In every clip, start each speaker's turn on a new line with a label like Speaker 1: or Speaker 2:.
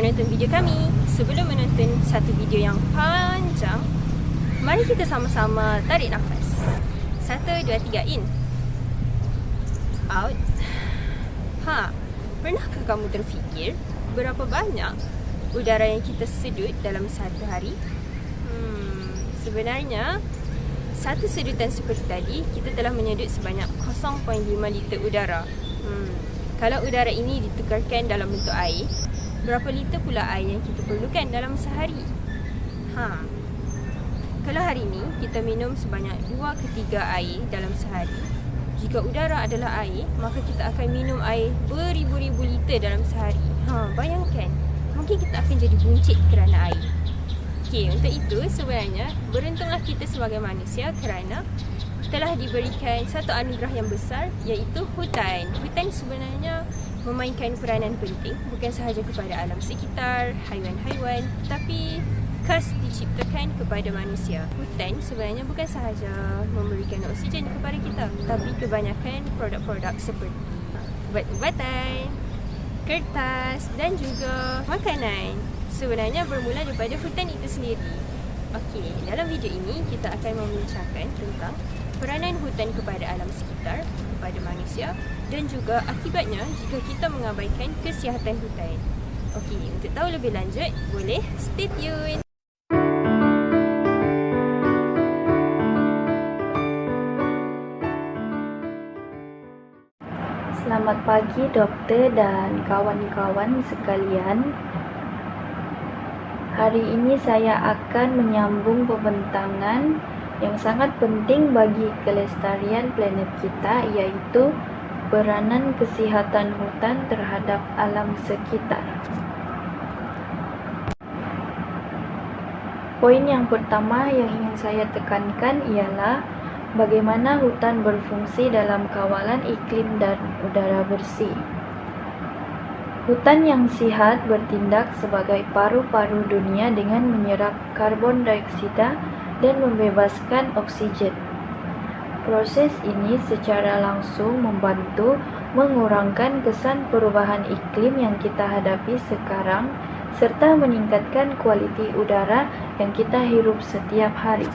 Speaker 1: menonton video kami. Sebelum menonton satu video yang panjang, mari kita sama-sama tarik nafas. 1, 2, 3, in. Out. Pernahkah kamu terfikir berapa banyak udara yang kita sedut dalam satu hari? Sebenarnya, satu sedutan seperti tadi, kita telah menyedut sebanyak 0.5 liter udara. Kalau udara ini ditukarkan dalam bentuk air, berapa liter pula air yang kita perlukan dalam sehari? Kalau hari ini kita minum sebanyak 2 ke 3 air dalam sehari, jika udara adalah air, maka kita akan minum air beribu-ribu liter dalam sehari. Bayangkan, mungkin kita akan jadi buncit kerana air. Okey, untuk itu sebenarnya beruntunglah kita sebagai manusia kerana telah diberikan satu anugerah yang besar, iaitu hutan. Hutan sebenarnya memainkan peranan penting bukan sahaja kepada alam sekitar, haiwan-haiwan, tetapi khas diciptakan kepada manusia. Hutan sebenarnya bukan sahaja memberikan oksigen kepada kita, tapi kebanyakan produk-produk seperti ubat-ubatan, kertas dan juga makanan sebenarnya bermula daripada hutan itu sendiri. Okey, dalam video ini kita akan membincangkan tentang peranan hutan kepada alam sekitar, kepada manusia dan juga akibatnya jika kita mengabaikan kesihatan hutan. Okey, untuk tahu lebih lanjut, boleh stay tune.
Speaker 2: Selamat pagi doktor dan kawan-kawan sekalian. Hari ini saya akan menyambung pembentangan yang sangat penting bagi kelestarian planet kita, iaitu peranan kesihatan hutan terhadap alam sekitar. Poin yang pertama yang ingin saya tekankan ialah bagaimana hutan berfungsi dalam kawalan iklim dan udara bersih. Hutan yang sihat bertindak sebagai paru-paru dunia dengan menyerap karbon dioksida dan membebaskan oksigen. Proses ini secara langsung membantu mengurangkan kesan perubahan iklim yang kita hadapi sekarang serta meningkatkan kualiti udara yang kita hirup setiap hari.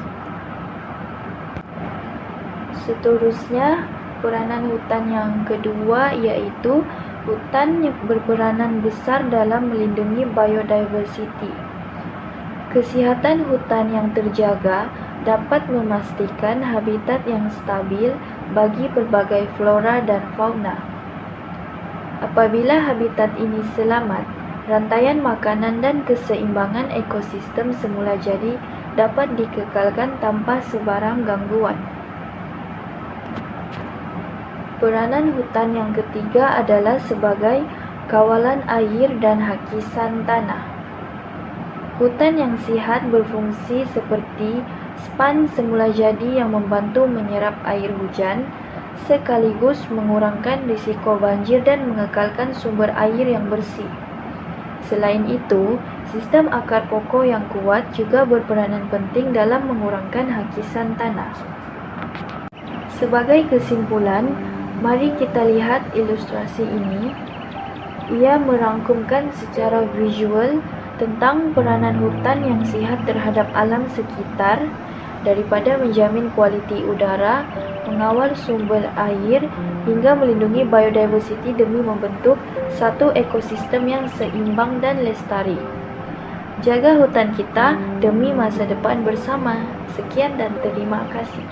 Speaker 2: Seterusnya, peranan hutan yang kedua iaitu hutan yang berperanan besar dalam melindungi biodiversity. Kesihatan hutan yang terjaga dapat memastikan habitat yang stabil bagi pelbagai flora dan fauna. Apabila habitat ini selamat, rantaian makanan dan keseimbangan ekosistem semula jadi dapat dikekalkan tanpa sebarang gangguan. Peranan hutan yang ketiga adalah sebagai kawalan air dan hakisan tanah. Hutan yang sihat berfungsi seperti span semula jadi yang membantu menyerap air hujan, sekaligus mengurangkan risiko banjir dan mengekalkan sumber air yang bersih. Selain itu, sistem akar pokok yang kuat juga berperanan penting dalam mengurangkan hakisan tanah. Sebagai kesimpulan, mari kita lihat ilustrasi ini. Ia merangkumkan secara visual tentang peranan hutan yang sihat terhadap alam sekitar, daripada menjamin kualiti udara, mengawal sumber air, hingga melindungi biodiversity demi membentuk satu ekosistem yang seimbang dan lestari. Jaga hutan kita demi masa depan bersama. Sekian dan terima kasih.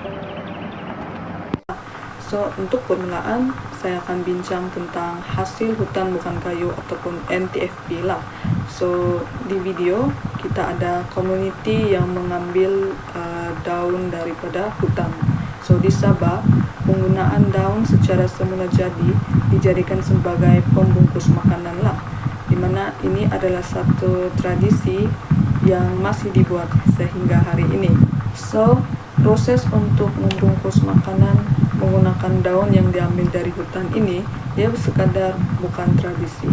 Speaker 3: Untuk permulaan, saya akan bincang tentang hasil hutan bukan kayu ataupun NTFP lah. Di video kita ada community yang mengambil daun daripada hutan. Di Sabah, penggunaan daun secara semula jadi dijadikan sebagai pembungkus makanan lah, dimana ini adalah satu tradisi yang masih dibuat sehingga hari ini. Proses untuk membungkus makanan menggunakan daun yang diambil dari hutan ini, dia sekadar bukan tradisi,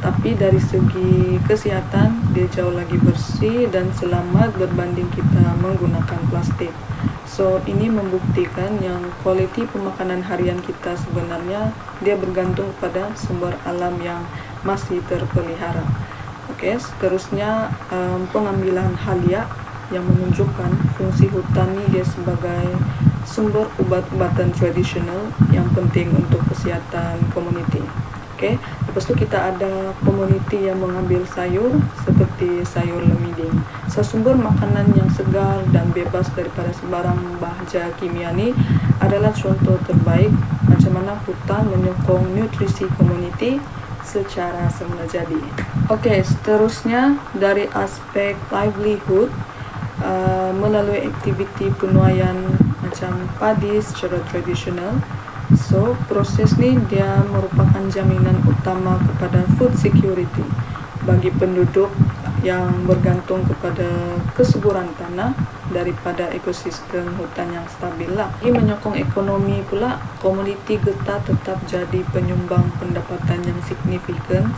Speaker 3: tapi dari segi kesehatan dia jauh lagi bersih dan selamat berbanding kita menggunakan plastik. Ini membuktikan yang kualiti pemakanan harian kita sebenarnya dia bergantung pada sumber alam yang masih terpelihara. Oke, seterusnya pengambilan halia yang menunjukkan fungsi hutan ini dia sebagai sumber obat-obatan tradisional yang penting untuk kesehatan komuniti. Oke, lepas itu kita ada komuniti yang mengambil sayur seperti sayur lemiding. Sumber makanan yang segar dan bebas daripada sebarang bahagia kimia ini adalah contoh terbaik macam mana hutan menyokong nutrisi komuniti secara semula jadi. Oke, seterusnya dari aspek livelihood melalui aktiviti penuaian macam padi secara tradisional. So, proses ni dia merupakan jaminan utama kepada food security bagi penduduk yang bergantung kepada kesuburan tanah daripada ekosistem hutan yang stabil lah. Ini menyokong ekonomi pula, komuniti getah tetap jadi penyumbang pendapatan yang signifikan,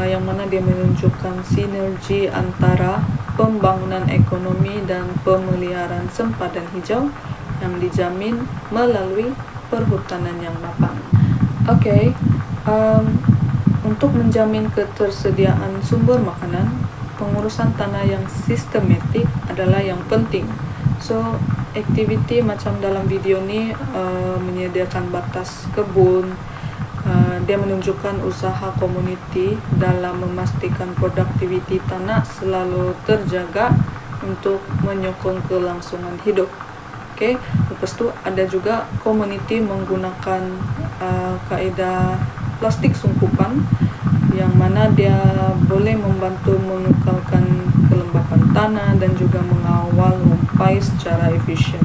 Speaker 3: yang mana dia menunjukkan sinergi antara pembangunan ekonomi dan pemeliharaan sempadan hijau yang dijamin melalui perhutanan yang mapan. Oke, untuk menjamin ketersediaan sumber makanan, pengurusan tanah yang sistematik adalah yang penting. So, aktiviti macam dalam video ni menyediakan batas kebun, dia menunjukkan usaha komuniti dalam memastikan produktiviti tanah selalu terjaga untuk menyokong kelangsungan hidup. Okay. Lepas tu ada juga komuniti menggunakan kaedah plastik sungkupan yang mana dia boleh membantu mengekalkan kelembapan tanah dan juga mengawal rumpai secara efisien.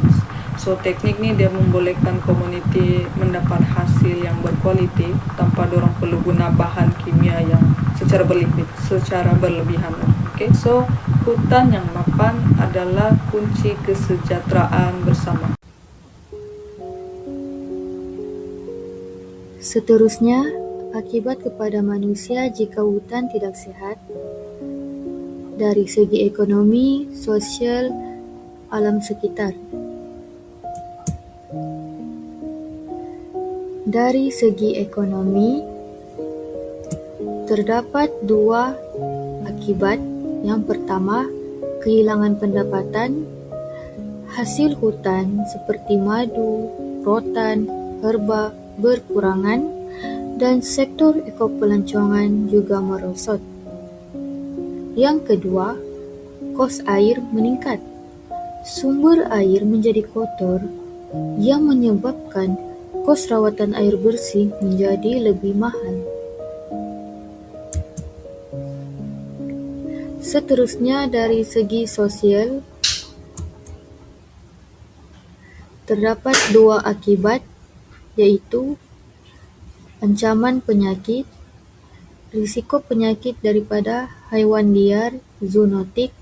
Speaker 3: So teknik ni dia membolehkan komuniti mendapat hasil yang berkualiti tanpa dorang perlu guna bahan kimia yang secara berlebihan. Okay. So hutan yang mapan adalah kunci kesejahteraan bersama.
Speaker 2: Seterusnya, akibat kepada manusia jika hutan tidak sehat dari segi ekonomi, sosial, alam sekitar. Dari segi ekonomi, terdapat dua akibat. Yang pertama, kehilangan pendapatan. Hasil hutan seperti madu, rotan, herba berkurangan dan sektor ekopelancongan juga merosot. Yang kedua, kos air meningkat. Sumber air menjadi kotor yang menyebabkan kos rawatan air bersih menjadi lebih mahal. Seterusnya dari segi sosial, terdapat dua akibat, yaitu ancaman penyakit, risiko penyakit daripada haiwan liar, zoonotik,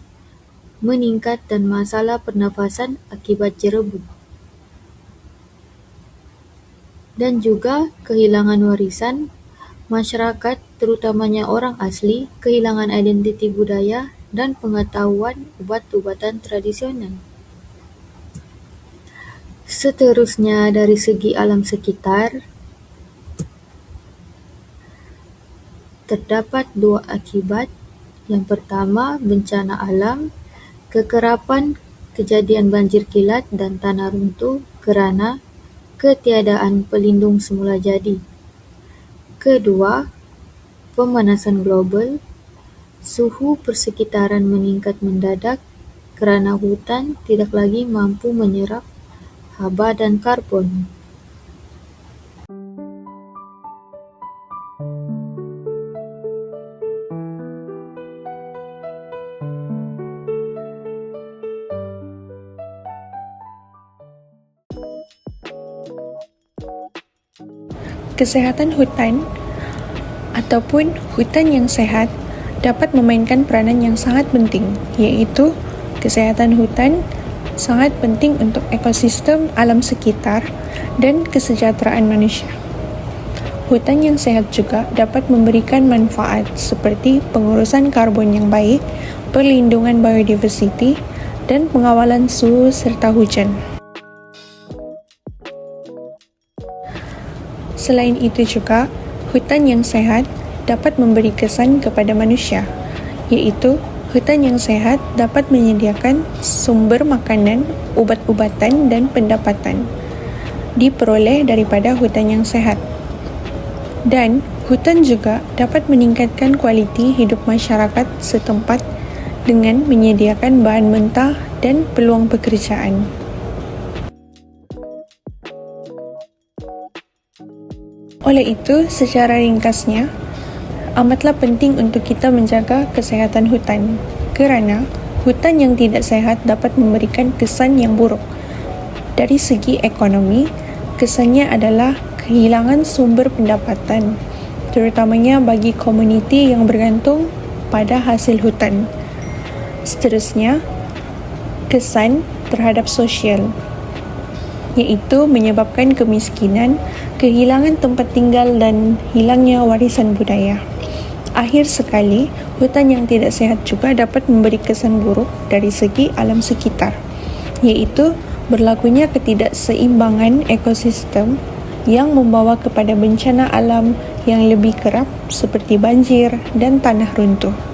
Speaker 2: meningkat dan masalah pernafasan akibat jerebu. Dan juga kehilangan warisan, masyarakat terutamanya orang asli kehilangan identiti budaya dan pengetahuan ubat-ubatan tradisional. Seterusnya dari segi alam sekitar, terdapat dua akibat. Yang pertama, bencana alam, kekerapan, kejadian banjir kilat dan tanah runtuh kerana ketiadaan pelindung semula jadi. Kedua, pemanasan global, suhu persekitaran meningkat mendadak kerana hutan tidak lagi mampu menyerap haba dan karbon.
Speaker 4: Kesehatan hutan ataupun hutan yang sehat dapat memainkan peranan yang sangat penting, iaitu kesehatan hutan sangat penting untuk ekosistem alam sekitar dan kesejahteraan manusia. Hutan yang sehat juga dapat memberikan manfaat seperti pengurusan karbon yang baik, perlindungan biodiversiti, dan pengawalan suhu serta hujan. Selain itu juga, hutan yang sehat dapat memberi kesan kepada manusia iaitu hutan yang sehat dapat menyediakan sumber makanan, ubat-ubatan dan pendapatan diperoleh daripada hutan yang sehat. Dan hutan juga dapat meningkatkan kualiti hidup masyarakat setempat dengan menyediakan bahan mentah dan peluang pekerjaan. Oleh itu, secara ringkasnya, amatlah penting untuk kita menjaga kesehatan hutan kerana hutan yang tidak sehat dapat memberikan kesan yang buruk. Dari segi ekonomi, kesannya adalah kehilangan sumber pendapatan, terutamanya bagi komuniti yang bergantung pada hasil hutan. Seterusnya, kesan terhadap sosial, iaitu menyebabkan kemiskinan, kehilangan tempat tinggal dan hilangnya warisan budaya. Akhir sekali, hutan yang tidak sehat juga dapat memberi kesan buruk dari segi alam sekitar, iaitu berlakunya ketidakseimbangan ekosistem yang membawa kepada bencana alam yang lebih kerap seperti banjir dan tanah runtuh.